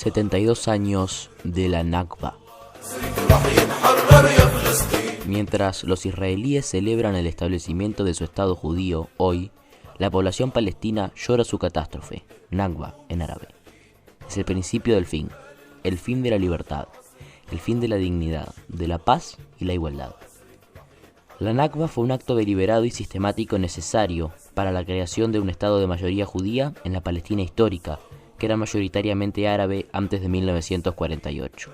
72 años de la Nakba. Mientras los israelíes celebran el establecimiento de su Estado judío, hoy, la población palestina llora su catástrofe, Nakba en árabe. Es el principio del fin, el fin de la libertad, el fin de la dignidad, de la paz y la igualdad. La Nakba fue un acto deliberado y sistemático necesario para la creación de un Estado de mayoría judía en la Palestina histórica, que era mayoritariamente árabe antes de 1948.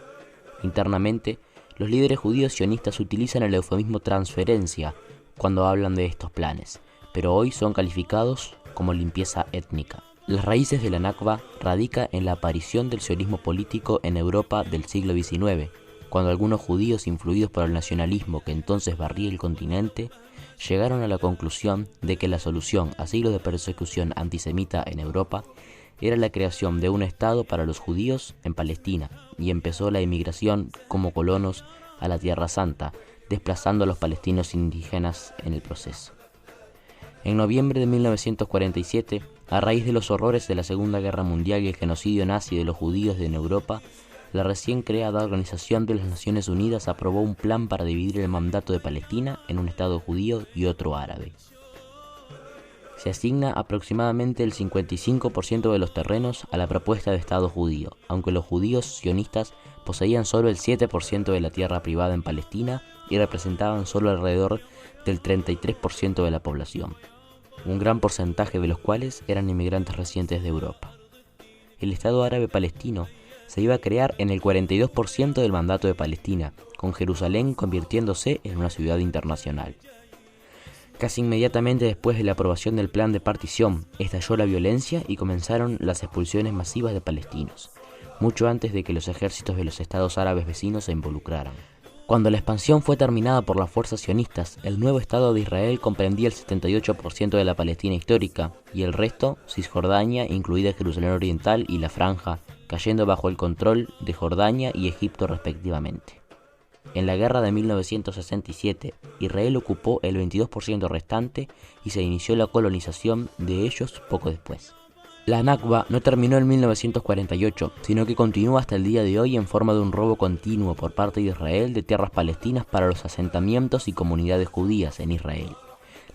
Internamente, los líderes judíos sionistas utilizan el eufemismo transferencia cuando hablan de estos planes, pero hoy son calificados como limpieza étnica. Las raíces de la Nakba radican en la aparición del sionismo político en Europa del siglo XIX, cuando algunos judíos influidos por el nacionalismo que entonces barría el continente, llegaron a la conclusión de que la solución a siglos de persecución antisemita en Europa era la creación de un Estado para los judíos en Palestina, y empezó la emigración como colonos a la Tierra Santa, desplazando a los palestinos indígenas en el proceso. En noviembre de 1947, a raíz de los horrores de la Segunda Guerra Mundial y el genocidio nazi de los judíos en Europa, la recién creada Organización de las Naciones Unidas aprobó un plan para dividir el mandato de Palestina en un Estado judío y otro árabe. Se asigna aproximadamente el 55% de los terrenos a la propuesta de Estado judío, aunque los judíos sionistas poseían solo el 7% de la tierra privada en Palestina y representaban solo alrededor del 33% de la población, un gran porcentaje de los cuales eran inmigrantes recientes de Europa. El Estado árabe palestino se iba a crear en el 42% del mandato de Palestina, con Jerusalén convirtiéndose en una ciudad internacional. Casi inmediatamente después de la aprobación del plan de partición, estalló la violencia y comenzaron las expulsiones masivas de palestinos, mucho antes de que los ejércitos de los estados árabes vecinos se involucraran. Cuando la expansión fue terminada por las fuerzas sionistas, el nuevo Estado de Israel comprendía el 78% de la Palestina histórica y el resto, Cisjordania, incluida Jerusalén Oriental y la Franja, cayendo bajo el control de Jordania y Egipto respectivamente. En la guerra de 1967, Israel ocupó el 22% restante y se inició la colonización de ellos poco después. La Nakba no terminó en 1948, sino que continúa hasta el día de hoy en forma de un robo continuo por parte de Israel de tierras palestinas para los asentamientos y comunidades judías en Israel,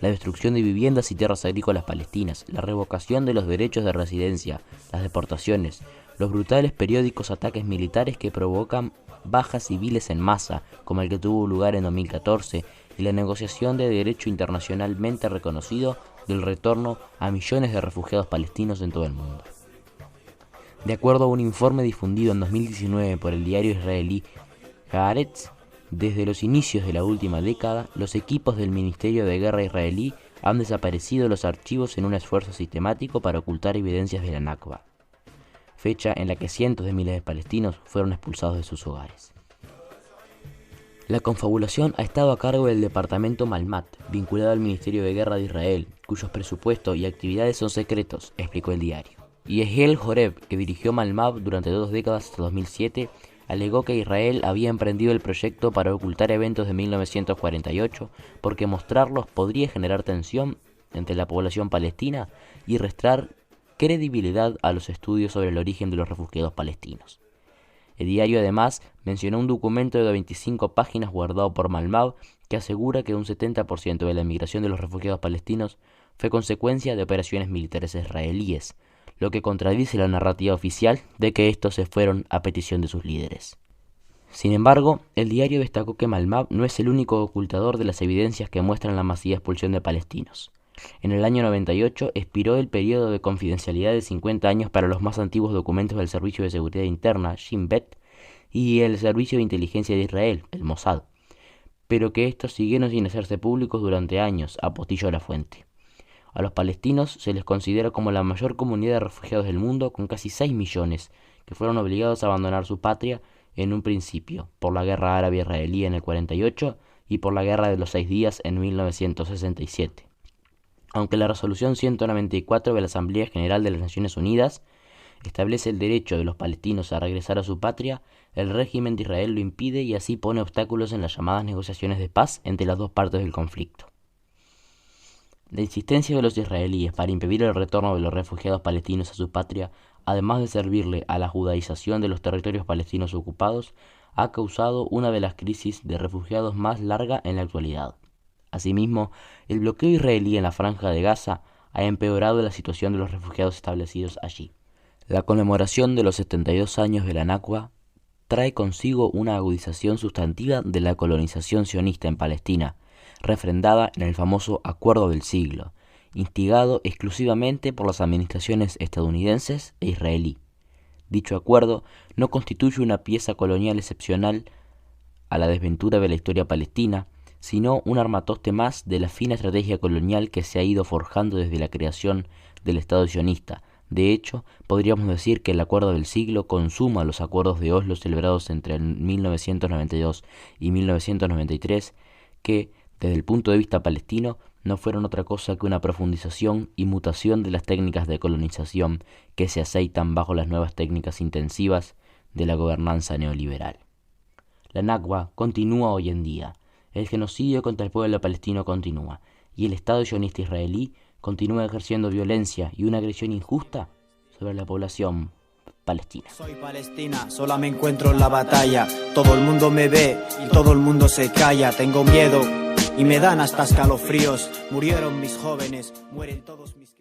la destrucción de viviendas y tierras agrícolas palestinas, la revocación de los derechos de residencia, las deportaciones, los brutales periódicos ataques militares que provocan bajas civiles en masa, como el que tuvo lugar en 2014, y la negociación de derecho internacionalmente reconocido del retorno a millones de refugiados palestinos en todo el mundo. De acuerdo a un informe difundido en 2019 por el diario israelí Haaretz, desde los inicios de la última década, los equipos del Ministerio de Guerra israelí han desaparecido los archivos en un esfuerzo sistemático para ocultar evidencias de la Nakba, fecha en la que cientos de miles de palestinos fueron expulsados de sus hogares. La confabulación ha estado a cargo del departamento Malmat, vinculado al Ministerio de Guerra de Israel, cuyos presupuestos y actividades son secretos, explicó el diario. Yehiel Horeb, que dirigió Malmat durante 2 décadas hasta 2007, alegó que Israel había emprendido el proyecto para ocultar eventos de 1948 porque mostrarlos podría generar tensión entre la población palestina y restar credibilidad a los estudios sobre el origen de los refugiados palestinos. El diario además mencionó un documento de 25 páginas guardado por Malmab que asegura que un 70% de la emigración de los refugiados palestinos fue consecuencia de operaciones militares israelíes, lo que contradice la narrativa oficial de que estos se fueron a petición de sus líderes. Sin embargo, el diario destacó que Malmab no es el único ocultador de las evidencias que muestran la masiva expulsión de palestinos. En el año 98 expiró el periodo de confidencialidad de 50 años para los más antiguos documentos del Servicio de Seguridad Interna, Shin Bet, y el Servicio de Inteligencia de Israel, el Mossad, pero que estos siguieron sin hacerse públicos durante años, apostilló la fuente. A los palestinos se les considera como la mayor comunidad de refugiados del mundo, con casi 6 millones, que fueron obligados a abandonar su patria en un principio, por la guerra árabe-israelí en el 48 y por la guerra de los 6 días en 1967. Aunque la resolución 194 de la Asamblea General de las Naciones Unidas establece el derecho de los palestinos a regresar a su patria, el régimen de Israel lo impide y así pone obstáculos en las llamadas negociaciones de paz entre las dos partes del conflicto. La insistencia de los israelíes para impedir el retorno de los refugiados palestinos a su patria además de servirle a la judaización de los territorios palestinos ocupados, ha causado una de las crisis de refugiados más larga en la actualidad. Asimismo, el bloqueo israelí en la Franja de Gaza ha empeorado la situación de los refugiados establecidos allí. La conmemoración de los 72 años de la Nakba trae consigo una agudización sustantiva de la colonización sionista en Palestina, refrendada en el famoso Acuerdo del Siglo, instigado exclusivamente por las administraciones estadounidenses e israelí. Dicho acuerdo no constituye una pieza colonial excepcional a la desventura de la historia palestina, sino un armatoste más de la fina estrategia colonial que se ha ido forjando desde la creación del Estado sionista. De hecho, podríamos decir que el Acuerdo del Siglo consuma los acuerdos de Oslo celebrados entre 1992 y 1993, que, desde el punto de vista palestino, no fueron otra cosa que una profundización y mutación de las técnicas de colonización que se aceitan bajo las nuevas técnicas intensivas de la gobernanza neoliberal. La Nakba continúa hoy en día, el genocidio contra el pueblo palestino continúa, y el Estado sionista israelí continúa ejerciendo violencia y una agresión injusta sobre la población palestina. Soy Palestina, sola me encuentro en la batalla. Todo el mundo me ve y todo el mundo se calla. Tengo miedo y me dan hasta escalofríos. Murieron mis jóvenes, mueren todos mis...